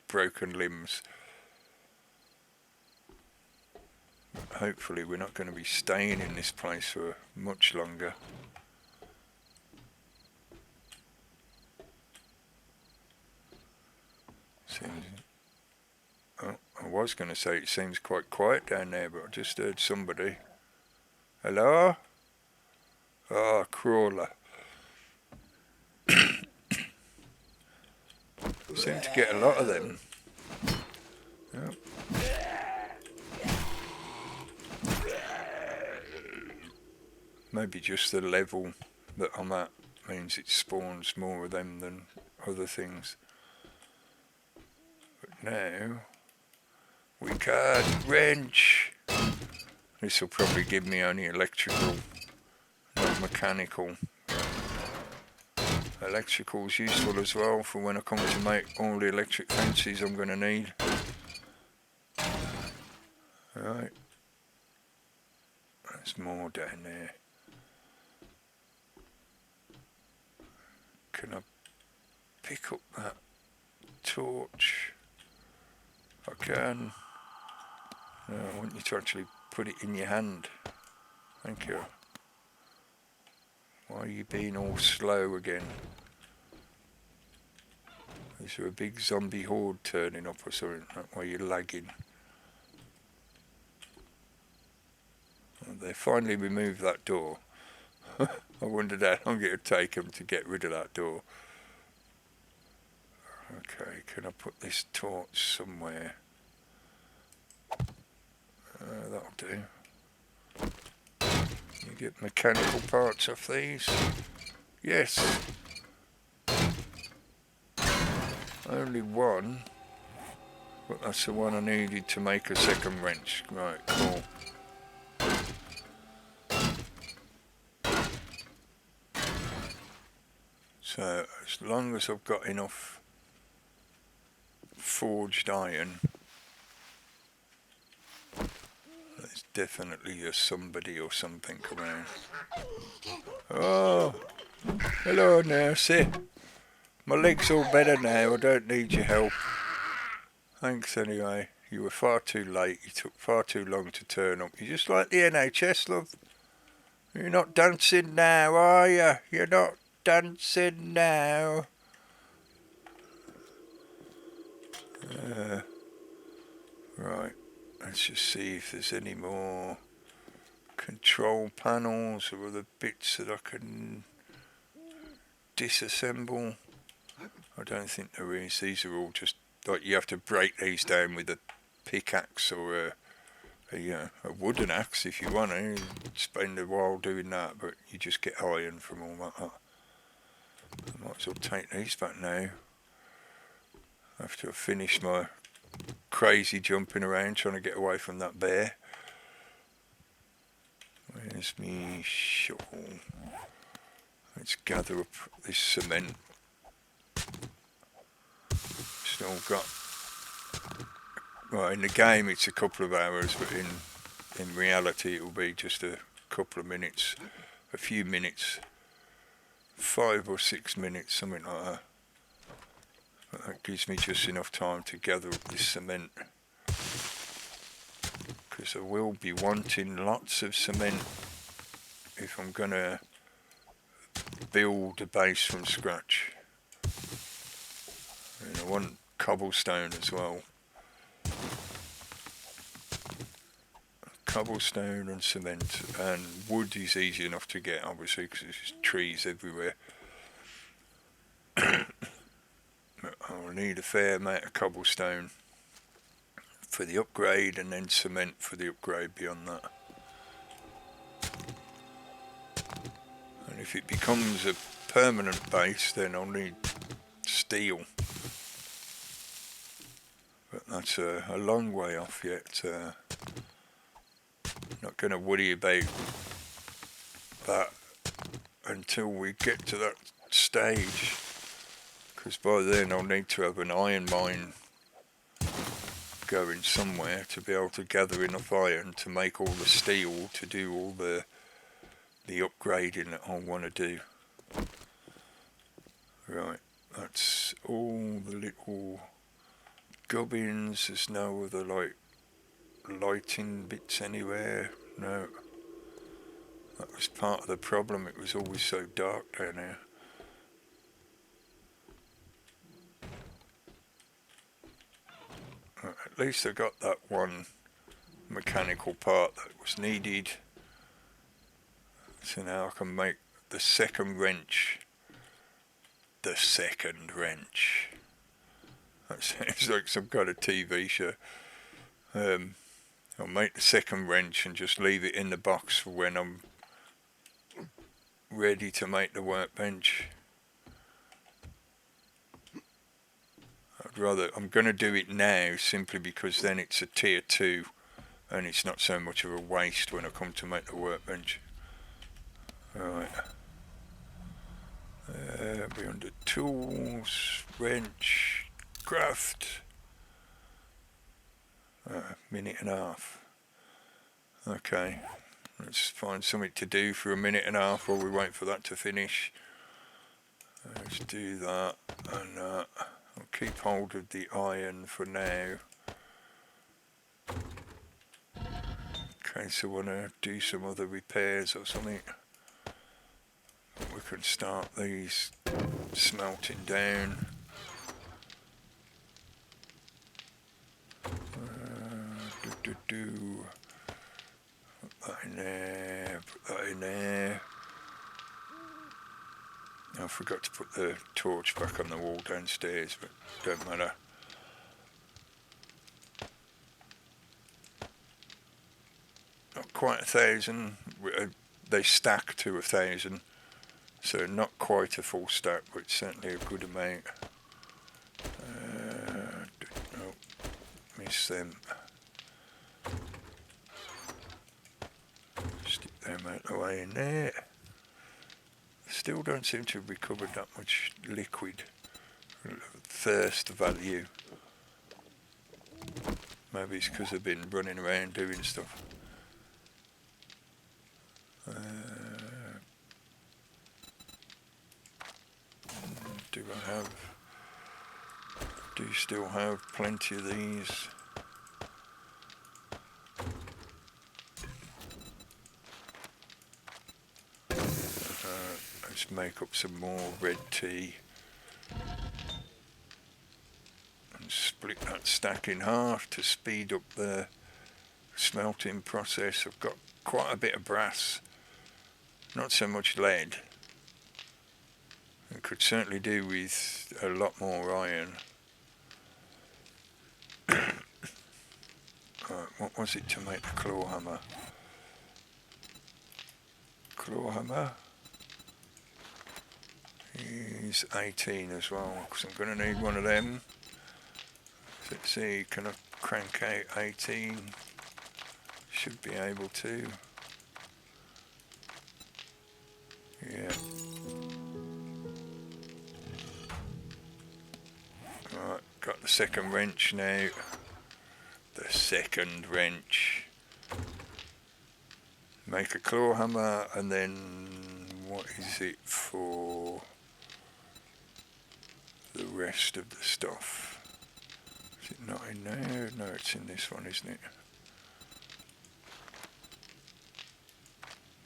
broken limbs. Hopefully we're not going to be staying in this place for much longer. Seems, oh, I was going to say it seems quite quiet down there, but I just heard somebody. Hello? Ah, crawler. Seem to get a lot of them. Yep. Maybe just the level that I'm at means it spawns more of them than other things. But now we can wrench. This will probably give me only electrical, not mechanical. Electrical's useful as well for when I come to make all the electric fences I'm going to need. Right. There's more down there. Can I pick up that torch? I can. No, I want you to actually put it in your hand. Thank you. Why are you being all slow again? Is there a big zombie horde turning up or something? That's why you're lagging. Oh, they finally removed that door. I wondered how long it would take them to get rid of that door. Okay, can I put this torch somewhere? That'll do. You get mechanical parts off these? Yes. Only one, but that's the one I needed to make a second wrench. Right, cool. So as long as I've got enough forged iron, there's definitely a somebody or something around. Oh, hello Nursey. My leg's all better now, I don't need your help. Thanks anyway. You were far too late, you took far too long to turn up. You're just like the NHS, love. You're not dancing now, are you? You're not dancing now. Right, let's just see if there's any more control panels or other bits that I can disassemble. I don't think there is. These are all just like you have to break these down with a pickaxe or a wooden axe if you want to. Spend a while doing that, but you just get iron from all that. I might as well take these back now. After I've finished my crazy jumping around trying to get away from that bear. Where's me shovel? Let's gather up this cement. Still got, well, in the game it's a couple of hours, but in reality it will be just a couple of minutes, a few minutes, 5 or 6 minutes, something like that. But that gives me just enough time to gather up this cement, because I will be wanting lots of cement if I'm gonna build a base from scratch. And I want cobblestone as well. Cobblestone and cement, and wood is easy enough to get, obviously, because there's trees everywhere. I'll need a fair amount of cobblestone for the upgrade, and then cement for the upgrade beyond that. And if it becomes a permanent base, then I'll need steel. But that's a long way off yet. Not going to worry about that until we get to that stage, because by then I'll need to have an iron mine going somewhere to be able to gather enough iron to make all the steel to do all the upgrading that I want to do. Right, that's all the little gubbins. There's no other lighting bits anywhere. No, that was part of the problem. It was always so dark down here. At least I got that one mechanical part that was needed. So now I can make the second wrench. The second wrench. That sounds like some kind of TV show. I'll make the second wrench and just leave it in the box for when I'm ready to make the workbench. I'm going to do it now simply because then it's a tier 2 and it's not so much of a waste when I come to make the workbench. Right. Be under tools, wrench, craft. Minute and a half. Okay, let's find something to do for a minute and a half while we wait for that to finish. Let's do that and that. I'll keep hold of the iron for now, in case I want to do some other repairs or something. We can start these smelting down. Put that in there, put that in there. I forgot to put the torch back on the wall downstairs, but don't matter. Not quite 1,000, they stack to 1,000, so not quite a full stack, but certainly a good amount. Oh, miss them. Stick them out the way in there. Still don't seem to have recovered that much liquid. Thirst value. Maybe it's because I've been running around doing stuff. Do you still have plenty of these? Let's make up some more red tea and split that stack in half to speed up the smelting process. I've got quite a bit of brass, not so much lead. I could certainly do with a lot more iron. Right, what was it to make the claw hammer? Claw hammer is 18 as well, because I'm going to need one of them. Let's see, can I crank out 18? Should be able to. Yeah. Right, got the second wrench now. The second wrench. Make a claw hammer, and then what is it for the rest of the stuff? Is it not in there? No, it's in this one, isn't it?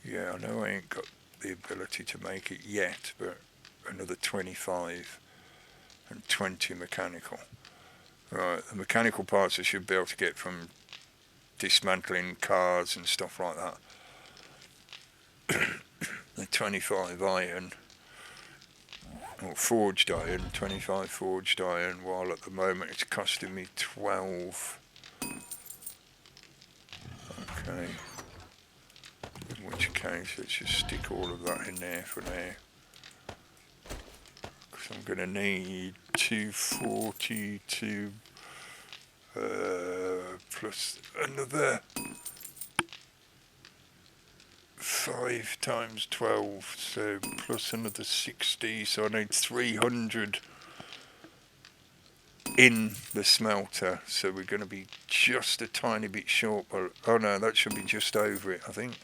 Yeah, I know I ain't got the ability to make it yet, but another 25 and 20 mechanical. Right, the mechanical parts I should be able to get from dismantling cars and stuff like that. The 25 iron, or forged iron, 25 forged iron, while at the moment it's costing me 12. Okay, in which case let's just stick all of that in there for now, because I'm going to need 242 plus another 5 times 12, so plus another 60, so I need 300 in the smelter, so we're going to be just a tiny bit short, but oh no, that should be just over it, I think.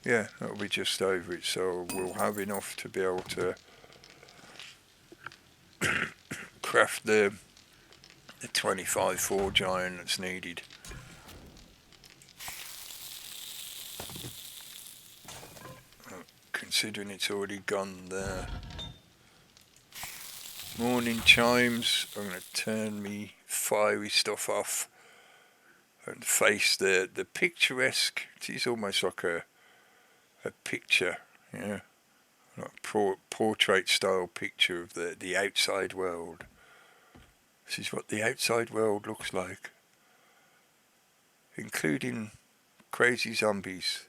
Yeah, that'll be just over it, so we'll have enough to be able to craft the 25 forge iron that's needed. Considering it's already gone there. Morning chimes. I'm going to turn me fiery stuff off and face the picturesque. It's almost like a picture, yeah, like portrait style picture of the outside world. This is what the outside world looks like. including crazy zombies.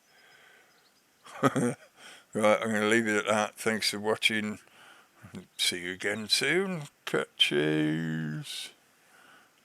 Right, I'm going to leave it at that. Thanks for watching. See you again soon. Catches.